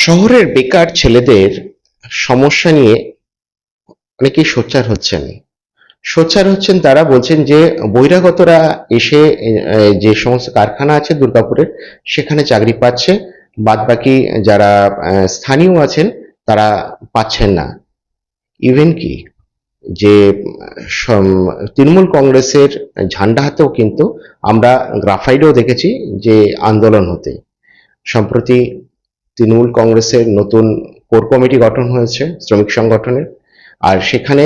শহরের বেকার ছেলেদের সমস্যা নিয়ে অনেকেই সোচ্চার হচ্ছেন। তারা বলছেন যে বহিরাগতরা এসে যে সমস্ত কারখানা আছে দুর্গাপুরের সেখানে চাকরি পাচ্ছে, বাদ বাকি যারা স্থানীয় আছেন তারা পাচ্ছেন না। ইভেন কি যে তৃণমূল কংগ্রেসের ঝান্ডা হাতেও কিন্তু আমরা গ্রাফাইডও দেখেছি যে আন্দোলন হতে। সম্প্রতি তৃণমূল কংগ্রেসের নতুন কোর কমিটি গঠন হয়েছে শ্রমিক সংগঠনের, আর সেখানে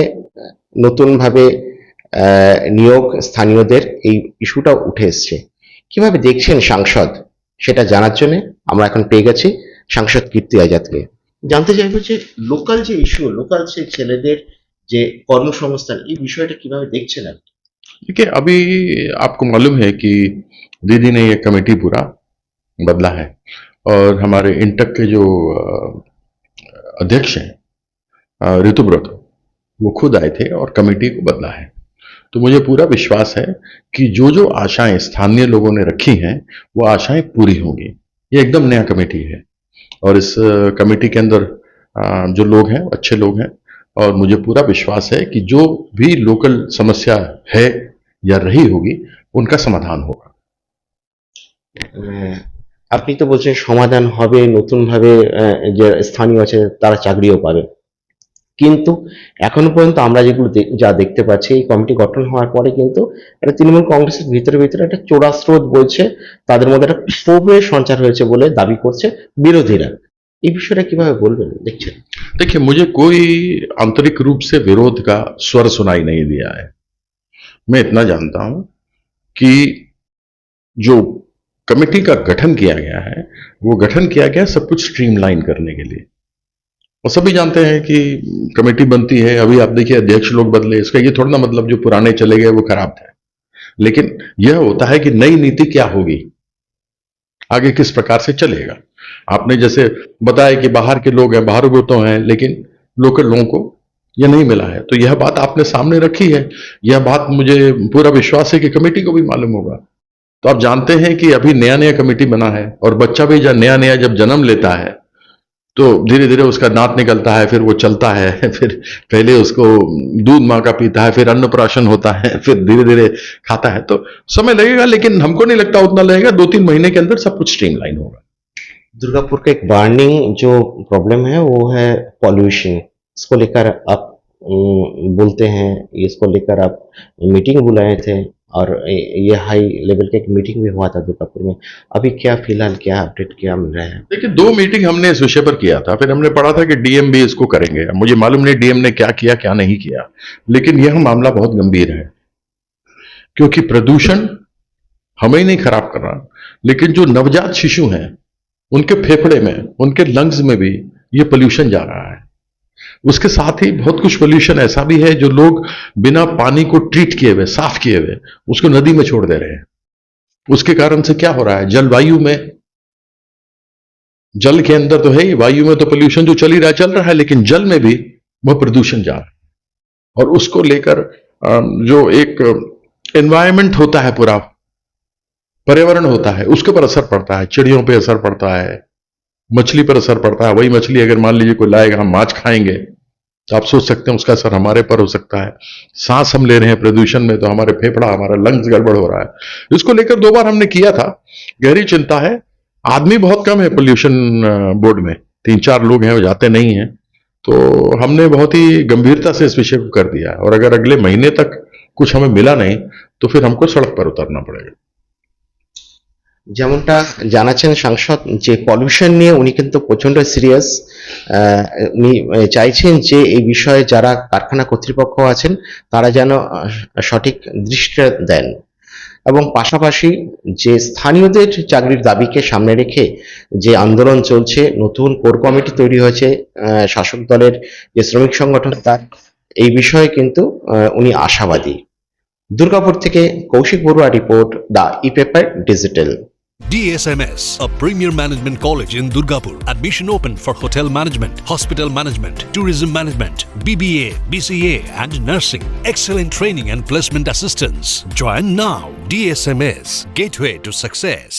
নতুনভাবে নিয়োগ স্থানীয়দের এই ইস্যুটাও উঠে এসছে। কিভাবে দেখছেন সাংসদ, সেটা জানার জন্য আমরা এখন পেয়ে গেছি সাংসদ কীর্তি আজাদকে। জানতে চাইবো যে লোকাল যে ইস্যু, লোকাল যে ছেলেদের যে কর্মসংস্থান, এই বিষয়টা কিভাবে দেখছেন আপনি? देखिए, अभी आपको मालूम है कि दीदी ने ये कमेटी पूरा बदला है और हमारे इंटक के जो अध्यक्ष हैं ऋतुव्रत, वो खुद आए थे और कमेटी को बदला है। तो मुझे पूरा विश्वास है कि जो जो आशाएं स्थानीय लोगों ने रखी हैं वो आशाएं पूरी होंगी। ये एकदम नया कमेटी है और इस कमेटी के अंदर जो लोग हैं अच्छे लोग हैं और मुझे पूरा विश्वास है कि जो भी लोकल समस्या है या रही होगी उनका समाधान होगा। আপনি তো বলছেন সমাধান হবে, নতুনভাবে যে স্থানীয় আছে তারা চাকরিও পাবে, কিন্তু এখনো পর্যন্ত আমরা যেগুলো যা দেখতে পাচ্ছি এই কমিটি গঠন হওয়ার পরে কিন্তু একটা তৃণমূল কংগ্রেসের ভিতরে একটা চোরা স্রোত বলছে, তাদের মধ্যে একটা ক্ষোভের সঞ্চার হয়েছে বলে দাবি করছে বিরোধীরা। এই বিষয়টা কিভাবে বলবেন, দেখছেন? देखिए, मुझे कोई आंतरिक रूप से विरोध का स्वर सुनाई नहीं दिया है। मैं इतना जानता हूं कि जो कमेटी का गठन किया गया है वो गठन किया गया सब कुछ स्ट्रीमलाइन करने के लिए। और सभी जानते हैं कि कमेटी बनती है, अभी आप देखिए अध्यक्ष लोग बदले, इसका ये थोड़ा ना मतलब जो पुराने चले गए वो खराब थे, लेकिन यह होता है कि नई नीति क्या होगी, आगे किस प्रकार से चलेगा। आपने जैसे बताया कि बाहर के लोग हैं, बाहर को तो हैं, लेकिन लोकल लोगों को यह नहीं मिला है। तो यह बात आपने सामने रखी है, यह बात मुझे पूरा विश्वास है कि कमेटी को भी मालूम होगा। तो आप जानते हैं कि अभी नया नया कमेटी बना है और बच्चा भी जब नया नया जब जन्म लेता है तो धीरे धीरे उसका दांत निकलता है, फिर वो चलता है, फिर पहले उसको दूध माँ का पीता है, फिर अन्नप्राशन होता है, फिर धीरे धीरे खाता है। तो समय लगेगा, लेकिन हमको नहीं लगता उतना लगेगा, 2-3 महीने के अंदर सब कुछ स्ट्रीमलाइन होगा। दुर्गापुर का एक बर्निंग जो प्रॉब्लम है वो है पॉल्यूशन। इसको लेकर आप बोलते हैं, इसको लेकर आप मीटिंग बुलाए थे और ये हाई लेवल का एक मीटिंग भी हुआ था दुर्गापुर में। अभी क्या फिलहाल क्या अपडेट क्या मिल रहा है? देखिए, 2 मीटिंग हमने इस विषय पर किया था, फिर हमने पढ़ा था कि डीएम भी इसको करेंगे। मुझे मालूम नहीं डीएम ने क्या किया क्या नहीं किया, लेकिन यह मामला बहुत गंभीर है, क्योंकि प्रदूषण हमें ही नहीं खराब कर रहा, लेकिन जो नवजात शिशु हैं उनके फेफड़े में, उनके लंग्स में भी ये पोल्यूशन जा रहा है। उसके साथ ही बहुत कुछ पोल्यूशन ऐसा भी है जो लोग बिना पानी को ट्रीट किए हुए, साफ किए हुए, उसको नदी में छोड़ दे रहे हैं। उसके कारण से क्या हो रहा है, जलवायु में, जल के अंदर तो है ही, वायु में तो पोल्यूशन जो चल ही रहा है चल रहा है, लेकिन जल में भी वह प्रदूषण जा रहा है। और उसको लेकर जो एक एनवायरमेंट होता है, पूरा पर्यावरण होता है, उसके पर असर पड़ता है, चिड़ियों पर असर पड़ता है, मछली पर असर पड़ता है। वही मछली अगर मान लीजिए कोई लाएगा, हम माछ खाएंगे तो आप सोच सकते हैं उसका असर हमारे पर हो सकता है। सांस हम ले रहे हैं प्रदूषण में तो हमारे फेफड़ा, हमारा लंग्स गड़बड़ हो रहा है। इसको लेकर 2 बार हमने किया था, गहरी चिंता है। आदमी बहुत कम है पोल्यूशन बोर्ड में, 3-4 लोग हैं, वो जाते नहीं हैं। तो हमने बहुत ही गंभीरता से इस विषय को कर दिया है और अगर अगले महीने तक कुछ हमें मिला नहीं तो फिर हमको सड़क पर उतरना पड़ेगा। যেমনটা জানাচ্ছেন সাংসদ যে পলিউশন নিয়ে উনি কিন্তু প্রচন্ড সিরিয়াস। উনি চাইছেন যে এই বিষয়ে যারা কারখানা কর্তৃপক্ষ আছেন তারা যেন সঠিক দৃষ্টি দেন এবং পাশাপাশি যে স্থানীয়দের চাকরির দাবিকে সামনে রেখে যে আন্দোলন চলছে, নতুন কোর কমিটি তৈরি হয়েছে শাসক দলের যে শ্রমিক সংগঠন, তার এই বিষয়ে কিন্তু উনি আশাবাদী। দুর্গাপুর থেকে Koushik Barua report, the e-paper digital. DSMS, a premier management college in Durgapur. Admission open for hotel management, hospital management, tourism management, BBA, BCA and nursing. Excellent training and placement assistance. Join now. DSMS, gateway to success.